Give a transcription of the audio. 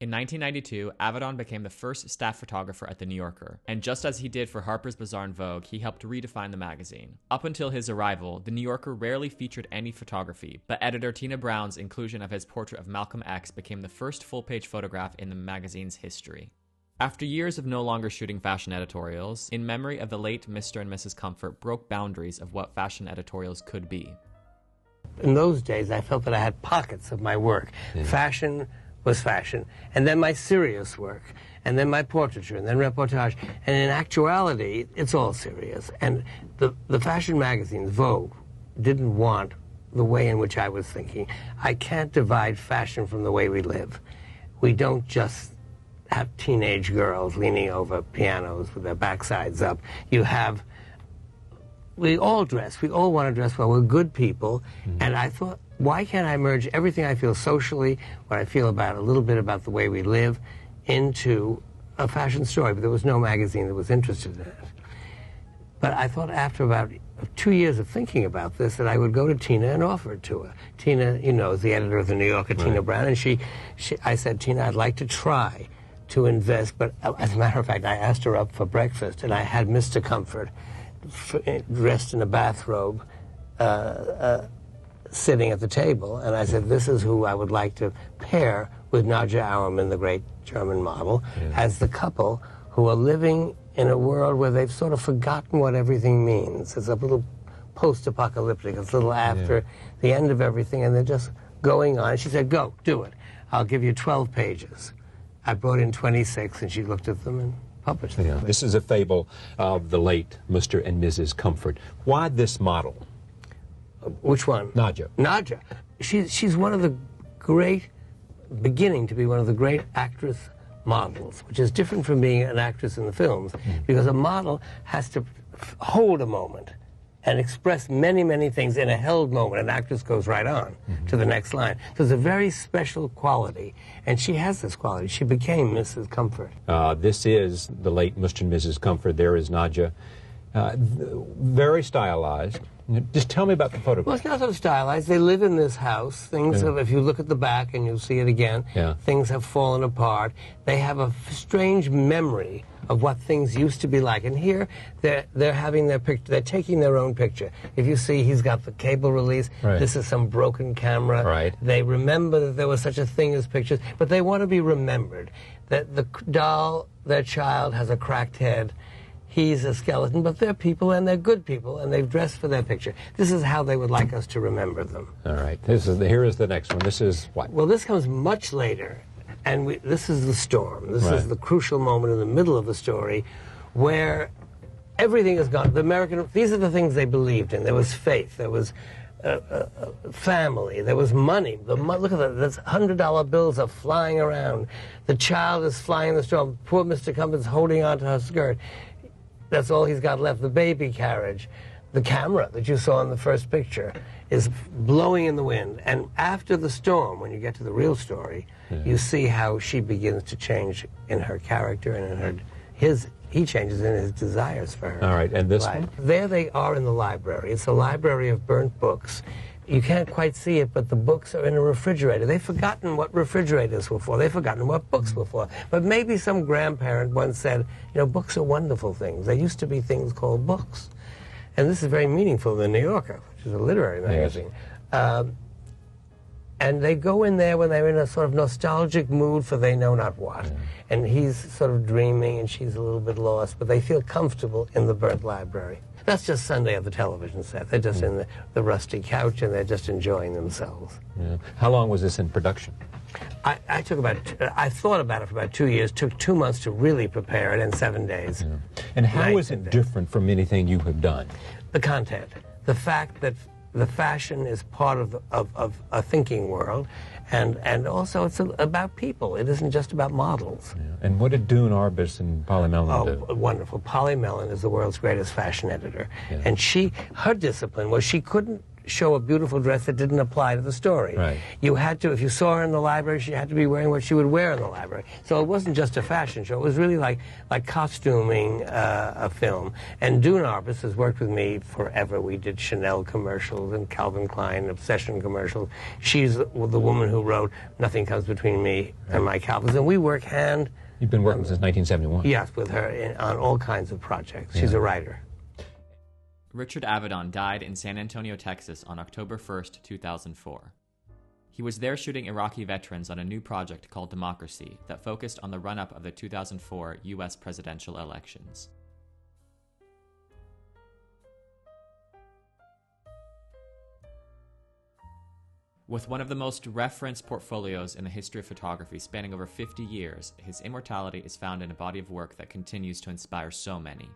In 1992, Avedon became the first staff photographer at The New Yorker, and just as he did for Harper's Bazaar and Vogue, he helped redefine the magazine. Up until his arrival, The New Yorker rarely featured any photography, but editor Tina Brown's inclusion of his portrait of Malcolm X became the first full-page photograph in the magazine's history. After years of no longer shooting fashion editorials, In Memory of the Late Mr. and Mrs. Comfort broke boundaries of what fashion editorials could be. In those days, I felt that I had pockets of my work. Fashion was fashion, and then my serious work, and then my portraiture, and then reportage. And in actuality, it's all serious. And the fashion magazines, Vogue, didn't want the way in which I was thinking. I can't divide fashion from the way we live. We don't just have teenage girls leaning over pianos with their backsides up. We all dress. We all want to dress well. We're good people. And I thought, why can't I merge everything I feel socially, what I feel about a little bit about the way we live, into a fashion story? But there was no magazine that was interested in it. But I thought after about 2 years of thinking about this that I would go to Tina and offer it to her. Tina, you know, is the editor of The New Yorker, Tina Brown, and I said, Tina, I'd like to try to invest, but as a matter of fact, I asked her up for breakfast, and I had Mr. Comfort dressed in a bathrobe, sitting at the table, and I said, this is who I would like to pair with Nadja Auermann, the great German model, as the couple who are living in a world where they've sort of forgotten what everything means. It's a little post-apocalyptic. It's a little after the end of everything, and they're just going on. She said, go, do it. I'll give you 12 pages. I brought in 26, and she looked at them and published them. This is a fable of the late Mr. and Mrs. Comfort. Why this model? Which one? Nadja. Nadja. She's one of the great, beginning to be one of the great actress models, which is different from being an actress in the films, because a model has to hold a moment and express many, many things in a held moment. An actress goes right on to the next line. So it's a very special quality, and she has this quality. She became Mrs. Comfort. This is the late Mr. and Mrs. Comfort. There is Nadja. Very stylized. Just tell me about the photograph. Well, it's not so stylized. They live in this house. Things have, if you look at the back and you'll see it again, things have fallen apart. They have a strange memory of what things used to be like. And here, they're having their picture. They're taking their own picture. If you see, he's got the cable release. This is some broken camera. They remember that there was such a thing as pictures, but they want to be remembered. That the doll, their child, has a cracked head. He's a skeleton, but they're people, and they're good people, and they've dressed for their picture. This is how they would like us to remember them. All right. Here is the next one. This is what? Well, this comes much later, and this is the storm. This is the crucial moment in the middle of the story where everything is gone. These are the things they believed in. There was faith. There was family. There was money. Look at that. There's $100 bills are flying around. The child is flying in the storm. Poor Mr. Comfort's holding onto her skirt. That's all he's got left. The baby carriage, the camera that you saw in the first picture is blowing in the wind. And after the storm, when you get to the real story, you see how she begins to change in her character and in he changes in his desires for her. All right, and this one? There they are in the library. It's a library of burnt books. You can't quite see it, but the books are in a refrigerator. They've forgotten what refrigerators were for. They've forgotten what books were for. But maybe some grandparent once said, you know, books are wonderful things. There used to be things called books. And this is very meaningful in The New Yorker, which is a literary magazine. And they go in there when they're in a sort of nostalgic mood for they know not what. And he's sort of dreaming and she's a little bit lost, but they feel comfortable in the burnt library. That's just Sunday at the television set. They're just in the rusty couch and they're just enjoying themselves. How long was this in production? I thought about it for about 2 years, took 2 months to really prepare it, and 7 days. And how is it different from anything you have done? The content. The fact that the fashion is part of a thinking world, and also it's about people. It isn't just about models. And what did Dune Arbus and Polly Mellon do? Oh, wonderful. Polly Mellon is the world's greatest fashion editor. And her discipline was she couldn't show a beautiful dress that didn't apply to the story. Right. You had to, if you saw her in the library, she had to be wearing what she would wear in the library. So it wasn't just a fashion show. It was really like costuming a film. And Dune Arbus has worked with me forever. We did Chanel commercials and Calvin Klein Obsession commercials. She's the woman who wrote Nothing Comes Between Me and My Calvins. And we work hand... You've been working since 1971. Yes, with her on all kinds of projects. She's a writer. Richard Avedon died in San Antonio, Texas on October 1st, 2004. He was there shooting Iraqi veterans on a new project called Democracy that focused on the run-up of the 2004 U.S. presidential elections. With one of the most referenced portfolios in the history of photography spanning over 50 years, his immortality is found in a body of work that continues to inspire so many.